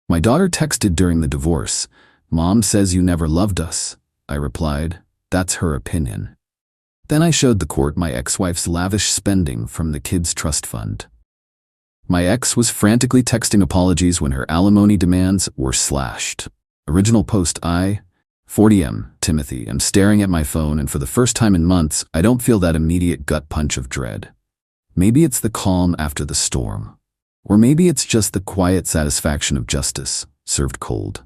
My daughter texted during the divorce, "Mom says you never loved us." I replied, "That's her opinion." Then I showed the court my ex-wife's lavish spending from the kids' trust fund. My ex was frantically texting apologies when her alimony demands were slashed. Original post: I, 40M, Timothy, am staring at my phone, and for the first time in months, I don't feel that immediate gut punch of dread. Maybe it's the calm after the storm. Or maybe it's just the quiet satisfaction of justice, served cold.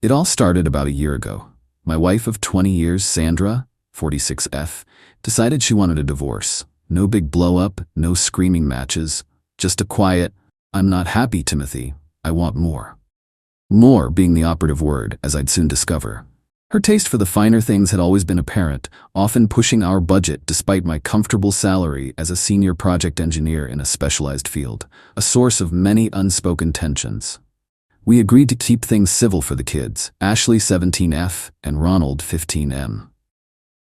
It all started about a year ago. My wife of 20 years, Sandra, 46F, decided she wanted a divorce. No big blow-up, no screaming matches, just a quiet, "I'm not happy, Timothy, I want more." More being the operative word, as I'd soon discover. Her taste for the finer things had always been apparent, often pushing our budget despite my comfortable salary as a senior project engineer in a specialized field, a source of many unspoken tensions. We agreed to keep things civil for the kids, Ashley 17F and Ronald 15M.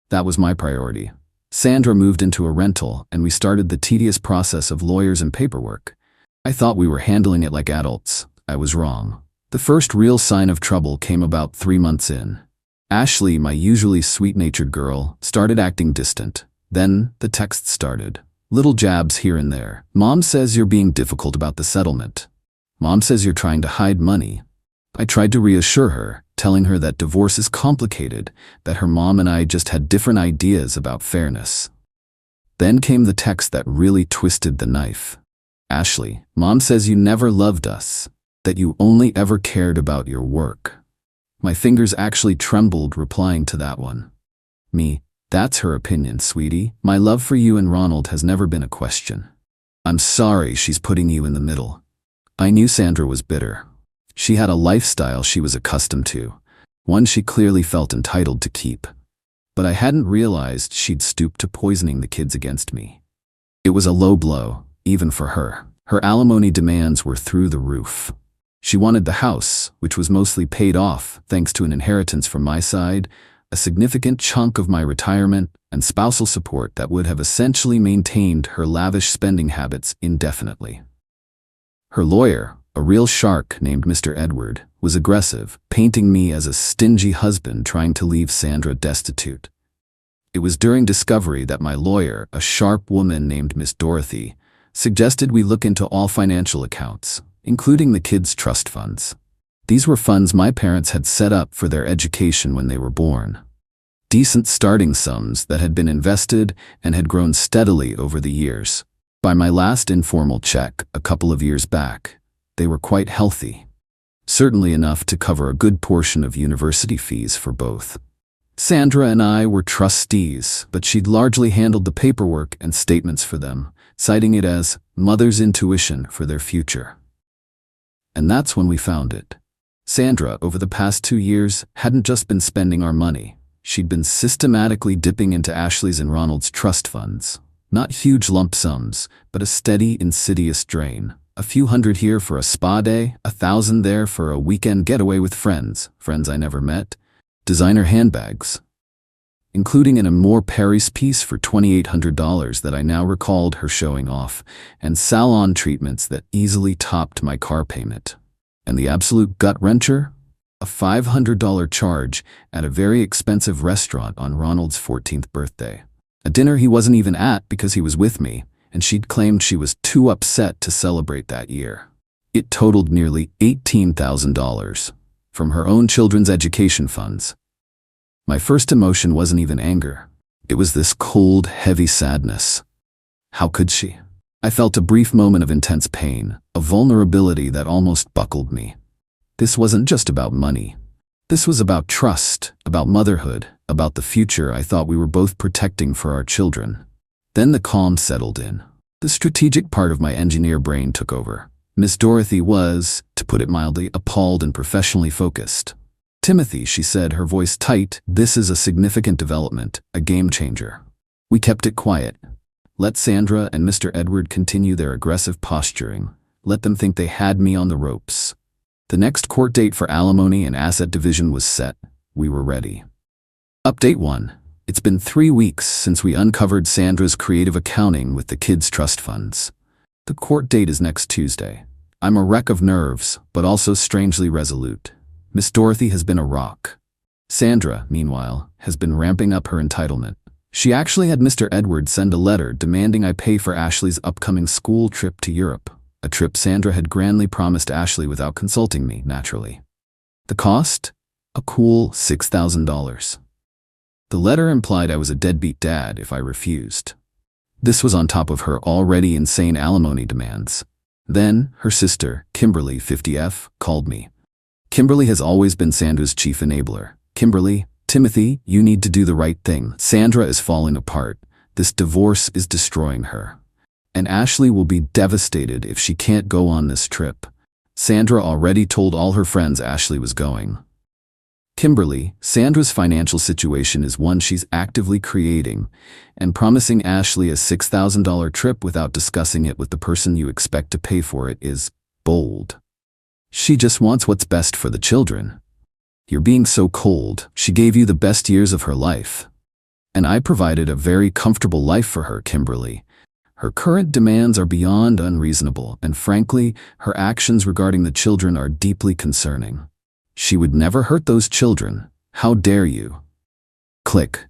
That was my priority. Sandra moved into a rental, and we started the tedious process of lawyers and paperwork. I thought we were handling it like adults. I was wrong. The first real sign of trouble came about 3 months in. Ashley, my usually sweet-natured girl, started acting distant. Then the texts started. Little jabs here and there. "Mom says you're being difficult about the settlement. Mom says you're trying to hide money." I tried to reassure her, telling her that divorce is complicated, that her mom and I just had different ideas about fairness. Then came the text that really twisted the knife. "Ashley, Mom says you never loved us, that you only ever cared about your work." My fingers actually trembled replying to that one. Me, "That's her opinion, sweetie. My love for you and Ronald has never been a question. I'm sorry she's putting you in the middle." I knew Sandra was bitter. She had a lifestyle she was accustomed to, one she clearly felt entitled to keep. But I hadn't realized she'd stooped to poisoning the kids against me. It was a low blow, even for her. Her alimony demands were through the roof. She wanted the house, which was mostly paid off thanks to an inheritance from my side, a significant chunk of my retirement, and spousal support that would have essentially maintained her lavish spending habits indefinitely. Her lawyer, a real shark named Mr. Edward, was aggressive, painting me as a stingy husband trying to leave Sandra destitute. It was during discovery that my lawyer, a sharp woman named Miss Dorothy, suggested we look into all financial accounts, including the kids' trust funds. These were funds my parents had set up for their education when they were born. Decent starting sums that had been invested and had grown steadily over the years. By my last informal check, a couple of years back, they were quite healthy. Certainly enough to cover a good portion of university fees for both. Sandra and I were trustees, but she'd largely handled the paperwork and statements for them, citing it as mother's intuition for their future. And that's when we found it. Sandra, over the past 2 years, hadn't just been spending our money. She'd been systematically dipping into Ashley's and Ronald's trust funds. Not huge lump sums, but a steady, insidious drain. A few hundred here for a spa day, 1,000 there for a weekend getaway with friends I never met. Designer handbags, including an Amour Paris piece for $2,800 that I now recalled her showing off, and salon treatments that easily topped my car payment. And the absolute gut-wrencher? A $500 charge at a very expensive restaurant on Ronald's 14th birthday. A dinner he wasn't even at because he was with me, and she'd claimed she was too upset to celebrate that year. It totaled nearly $18,000 from her own children's education funds. My first emotion wasn't even anger. It was this cold, heavy sadness. How could she? I felt a brief moment of intense pain, a vulnerability that almost buckled me. This wasn't just about money. This was about trust, about motherhood, about the future I thought we were both protecting for our children. Then the calm settled in. The strategic part of my engineer brain took over. Miss Dorothy was, to put it mildly, appalled and professionally focused. "Timothy," she said, her voice tight, "this is a significant development, a game changer." We kept it quiet. Let Sandra and Mr. Edward continue their aggressive posturing. Let them think they had me on the ropes. The next court date for alimony and asset division was set. We were ready. Update 1. It's been 3 weeks since we uncovered Sandra's creative accounting with the kids' trust funds. The court date is next Tuesday. I'm a wreck of nerves, but also strangely resolute. Miss Dorothy has been a rock. Sandra, meanwhile, has been ramping up her entitlement. She actually had Mr. Edward send a letter demanding I pay for Ashley's upcoming school trip to Europe, a trip Sandra had grandly promised Ashley without consulting me, naturally. The cost? A cool $6,000. The letter implied I was a deadbeat dad if I refused. This was on top of her already insane alimony demands. Then, her sister, Kimberly, 50F, called me. Kimberly has always been Sandra's chief enabler. Kimberly, Timothy, you need to do the right thing. Sandra is falling apart. This divorce is destroying her. And Ashley will be devastated if she can't go on this trip. Sandra already told all her friends Ashley was going. Kimberly, Sandra's financial situation is one she's actively creating, and promising Ashley a $6,000 trip without discussing it with the person you expect to pay for it is bold. She just wants what's best for the children. You're being so cold. She gave you the best years of her life. And I provided a very comfortable life for her, Kimberly. Her current demands are beyond unreasonable, and frankly, her actions regarding the children are deeply concerning. She would never hurt those children. How dare you? Click.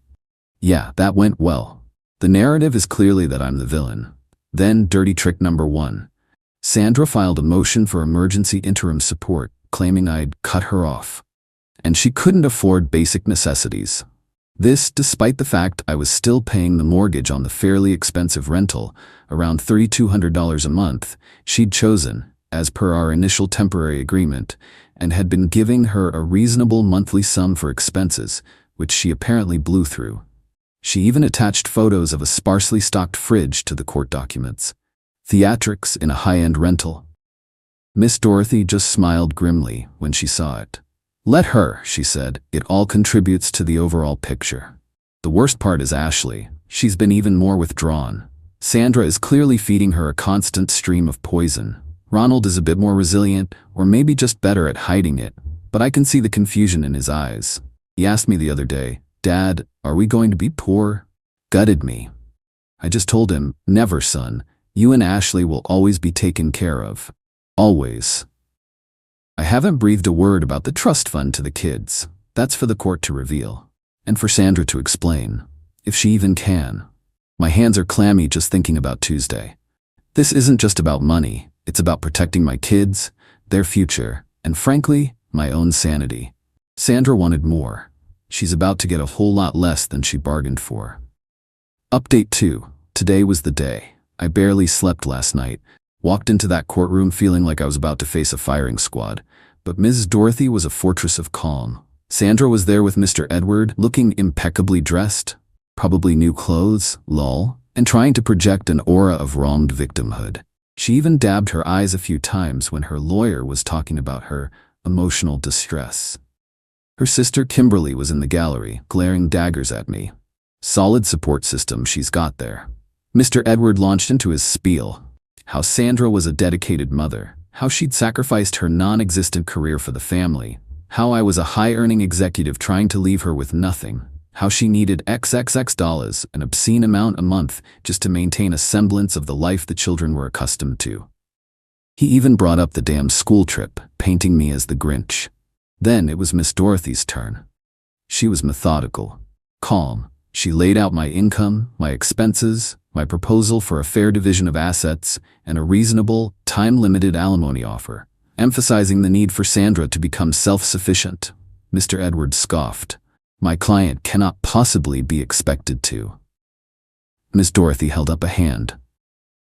Yeah, that went well. The narrative is clearly that I'm the villain. Then, dirty trick number 1. Sandra filed a motion for emergency interim support, claiming I'd cut her off. And she couldn't afford basic necessities. This despite the fact I was still paying the mortgage on the fairly expensive rental, around $3,200 a month, she'd chosen, as per our initial temporary agreement, and had been giving her a reasonable monthly sum for expenses, which she apparently blew through. She even attached photos of a sparsely stocked fridge to the court documents. Theatrics in a high-end rental. Miss Dorothy just smiled grimly when she saw it. Let her, she said, it all contributes to the overall picture. The worst part is Ashley. She's been even more withdrawn. Sandra is clearly feeding her a constant stream of poison. Ronald is a bit more resilient, or maybe just better at hiding it, but I can see the confusion in his eyes. He asked me the other day, Dad, are we going to be poor? Gutted me. I just told him, never, son. You and Ashley will always be taken care of. Always. I haven't breathed a word about the trust fund to the kids. That's for the court to reveal. And for Sandra to explain. If she even can. My hands are clammy just thinking about Tuesday. This isn't just about money. It's about protecting my kids, their future, and frankly, my own sanity. Sandra wanted more. She's about to get a whole lot less than she bargained for. Update 2. Today was the day. I barely slept last night. Walked into that courtroom feeling like I was about to face a firing squad. But Ms. Dorothy was a fortress of calm. Sandra was there with Mr. Edward, looking impeccably dressed, probably new clothes, lol, and trying to project an aura of wronged victimhood. She even dabbed her eyes a few times when her lawyer was talking about her emotional distress. Her sister Kimberly was in the gallery, glaring daggers at me. Solid support system she's got there. Mr. Edward launched into his spiel. How Sandra was a dedicated mother. How she'd sacrificed her non-existent career for the family. How I was a high-earning executive trying to leave her with nothing. How she needed XXX dollars, an obscene amount a month, just to maintain a semblance of the life the children were accustomed to. He even brought up the damn school trip, painting me as the Grinch. Then it was Miss Dorothy's turn. She was methodical, calm. She laid out my income, my expenses, my proposal for a fair division of assets, and a reasonable, time-limited alimony offer, emphasizing the need for Sandra to become self-sufficient. Mr. Edwards scoffed. My client cannot possibly be expected to. Miss Dorothy held up a hand.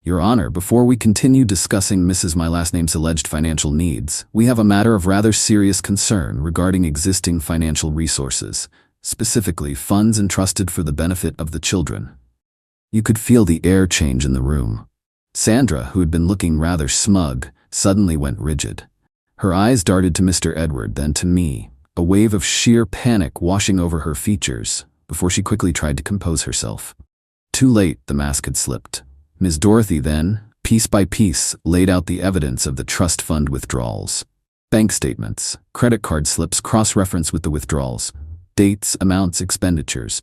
Your Honor, before we continue discussing Mrs. My Last Name's alleged financial needs, we have a matter of rather serious concern regarding existing financial resources, specifically funds entrusted for the benefit of the children. You could feel the air change in the room. Sandra, who had been looking rather smug, suddenly went rigid. Her eyes darted to Mr. Edward, then to me, a wave of sheer panic washing over her features, before she quickly tried to compose herself. Too late, the mask had slipped. Ms. Dorothy then, piece by piece, laid out the evidence of the trust fund withdrawals. Bank statements, credit card slips cross-referenced with the withdrawals, dates, amounts, expenditures.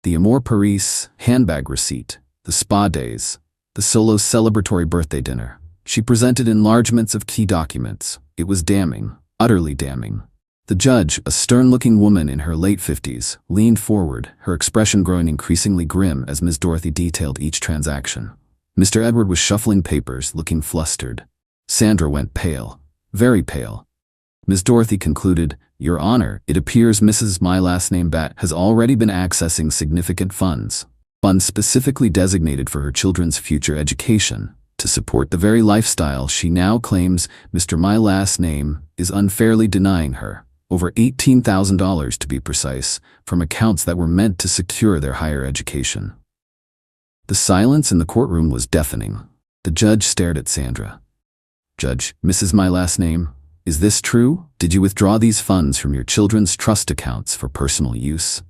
The Amour Paris handbag receipt, the spa days, the solo celebratory birthday dinner. She presented enlargements of key documents. It was damning, utterly damning. The judge, a stern-looking woman in her late 50s, leaned forward, her expression growing increasingly grim as Ms. Dorothy detailed each transaction. Mr. Edward was shuffling papers, looking flustered. Sandra went pale, very pale. Ms. Dorothy concluded, "Your Honor, it appears Mrs. My last name Bat has already been accessing significant funds specifically designated for her children's future education, to support the very lifestyle she now claims Mr. My last name is unfairly denying her. Over $18,000 to be precise, from accounts that were meant to secure their higher education." The silence in the courtroom was deafening. The judge stared at Sandra. "Judge, Mrs. My last name, is this true? Did you withdraw these funds from your children's trust accounts for personal use?"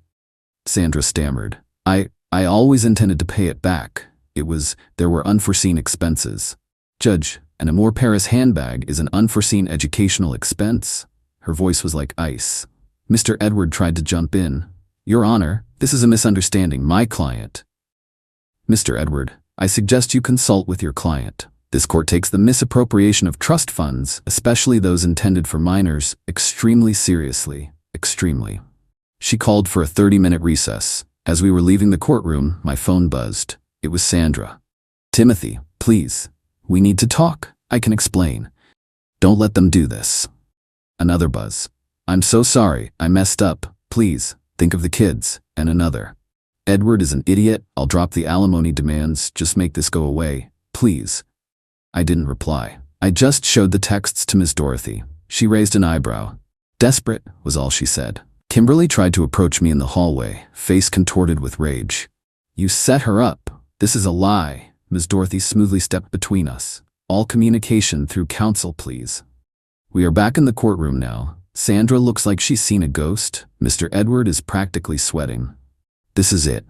Sandra stammered. I always intended to pay it back. There were unforeseen expenses." "Judge, an Amour Paris handbag is an unforeseen educational expense?" Her voice was like ice. Mr. Edward tried to jump in. "Your Honor, this is a misunderstanding. My client—" "Mr. Edward, I suggest you consult with your client. This court takes the misappropriation of trust funds, especially those intended for minors, extremely seriously, extremely." She called for a 30-minute recess. As we were leaving the courtroom, my phone buzzed. It was Sandra. "Timothy, please. We need to talk. I can explain. Don't let them do this." Another buzz. "I'm so sorry, I messed up. Please, think of the kids." And another. "Edward is an idiot. I'll drop the alimony demands. Just make this go away, please." I didn't reply. I just showed the texts to Ms. Dorothy. She raised an eyebrow. "Desperate," was all she said. Kimberly tried to approach me in the hallway, face contorted with rage. "You set her up. This is a lie." Ms. Dorothy smoothly stepped between us. "All communication through counsel, please." We are back in the courtroom now. Sandra looks like she's seen a ghost. Mr. Edward is practically sweating. This is it.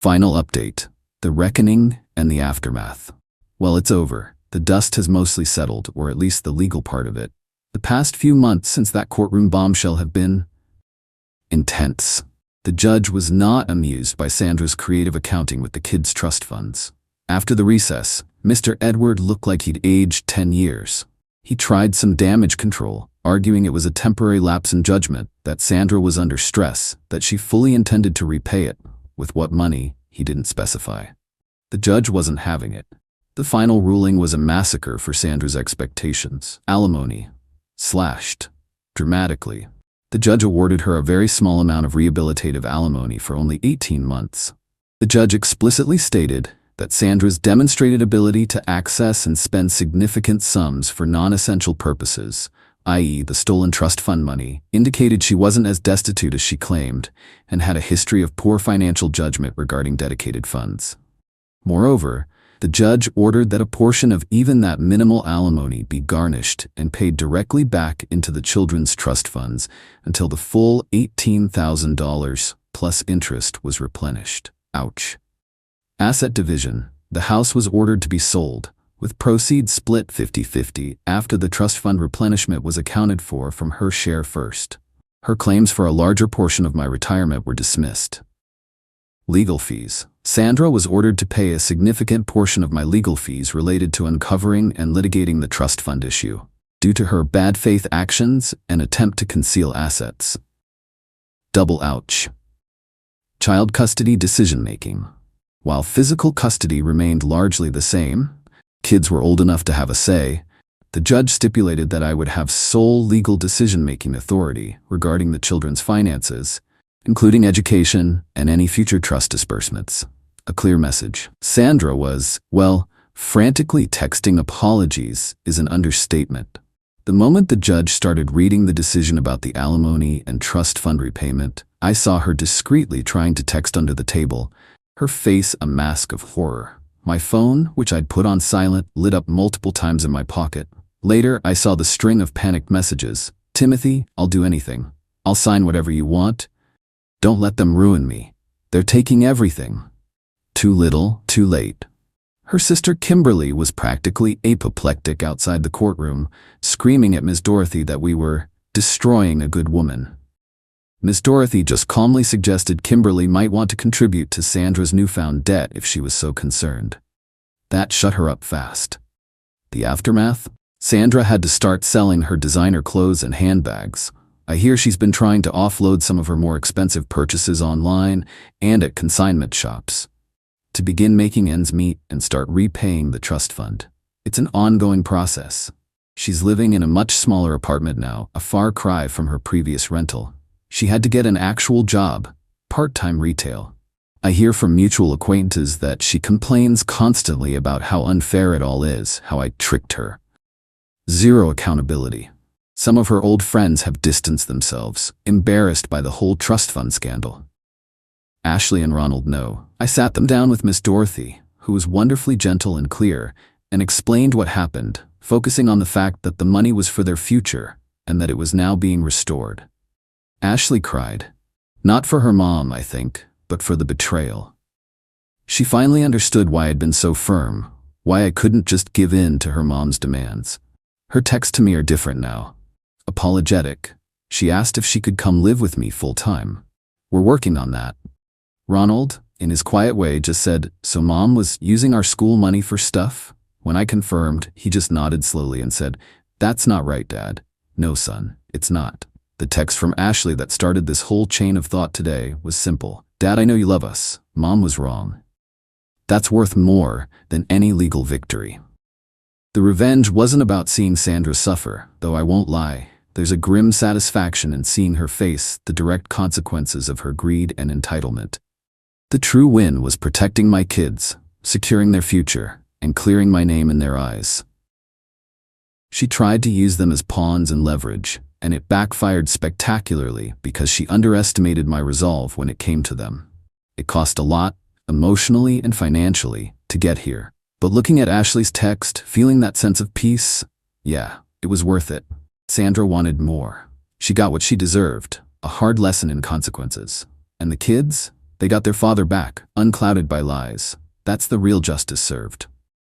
Final update. The reckoning and the aftermath. Well, it's over. The dust has mostly settled, or at least the legal part of it. The past few months since that courtroom bombshell have been intense. The judge was not amused by Sandra's creative accounting with the kids' trust funds. After the recess, Mr. Edward looked like he'd aged 10 years. He tried some damage control, arguing it was a temporary lapse in judgment, that Sandra was under stress, that she fully intended to repay it. With what money, he didn't specify. The judge wasn't having it. The final ruling was a massacre for Sandra's expectations. Alimony. Slashed. Dramatically. The judge awarded her a very small amount of rehabilitative alimony for only 18 months. The judge explicitly stated that Sandra's demonstrated ability to access and spend significant sums for non-essential purposes, i.e. the stolen trust fund money, indicated she wasn't as destitute as she claimed and had a history of poor financial judgment regarding dedicated funds. Moreover, the judge ordered that a portion of even that minimal alimony be garnished and paid directly back into the children's trust funds until the full $18,000 plus interest was replenished. Ouch. Asset division. The house was ordered to be sold, with proceeds split 50-50 after the trust fund replenishment was accounted for from her share first. Her claims for a larger portion of my retirement were dismissed. Legal fees. Sandra was ordered to pay a significant portion of my legal fees related to uncovering and litigating the trust fund issue, due to her bad faith actions and attempt to conceal assets. Double ouch. Child custody decision-making. While physical custody remained largely the same, kids were old enough to have a say, the judge stipulated that I would have sole legal decision-making authority regarding the children's finances, including education and any future trust disbursements. A clear message. Sandra was, well, frantically texting apologies is an understatement. The moment the judge started reading the decision about the alimony and trust fund repayment, I saw her discreetly trying to text under the table, her face a mask of horror. My phone, which I'd put on silent, lit up multiple times in my pocket. Later, I saw the string of panicked messages. "Timothy, I'll do anything. I'll sign whatever you want. Don't let them ruin me. They're taking everything." Too little, too late. Her sister Kimberly was practically apoplectic outside the courtroom, screaming at Ms. Dorothy that we were destroying a good woman. Ms. Dorothy just calmly suggested Kimberly might want to contribute to Sandra's newfound debt if she was so concerned. That shut her up fast. The aftermath? Sandra had to start selling her designer clothes and handbags. I hear she's been trying to offload some of her more expensive purchases online and at consignment shops to begin making ends meet and start repaying the trust fund. It's an ongoing process. She's living in a much smaller apartment now, a far cry from her previous rental. She had to get an actual job, part-time retail. I hear from mutual acquaintances that she complains constantly about how unfair it all is, how I tricked her. Zero accountability. Some of her old friends have distanced themselves, embarrassed by the whole trust fund scandal. Ashley and Ronald know. I sat them down with Miss Dorothy, who was wonderfully gentle and clear, and explained what happened, focusing on the fact that the money was for their future and that it was now being restored. Ashley cried. Not for her mom, I think, but for the betrayal. She finally understood why I'd been so firm, why I couldn't just give in to her mom's demands. Her texts to me are different now. Apologetic. She asked if she could come live with me full-time. We're working on that. Ronald, in his quiet way, just said, "So Mom was using our school money for stuff?" When I confirmed, he just nodded slowly and said, "That's not right, Dad." "No, son, it's not." The text from Ashley that started this whole chain of thought today was simple. "Dad, I know you love us. Mom was wrong." That's worth more than any legal victory. The revenge wasn't about seeing Sandra suffer, though I won't lie. There's a grim satisfaction in seeing her face the direct consequences of her greed and entitlement. The true win was protecting my kids, securing their future, and clearing my name in their eyes. She tried to use them as pawns and leverage, and it backfired spectacularly because she underestimated my resolve when it came to them. It cost a lot, emotionally and financially, to get here. But looking at Ashley's text, feeling that sense of peace, yeah, it was worth it. Sandra wanted more. She got what she deserved, a hard lesson in consequences. And the kids? They got their father back, unclouded by lies. That's the real justice served.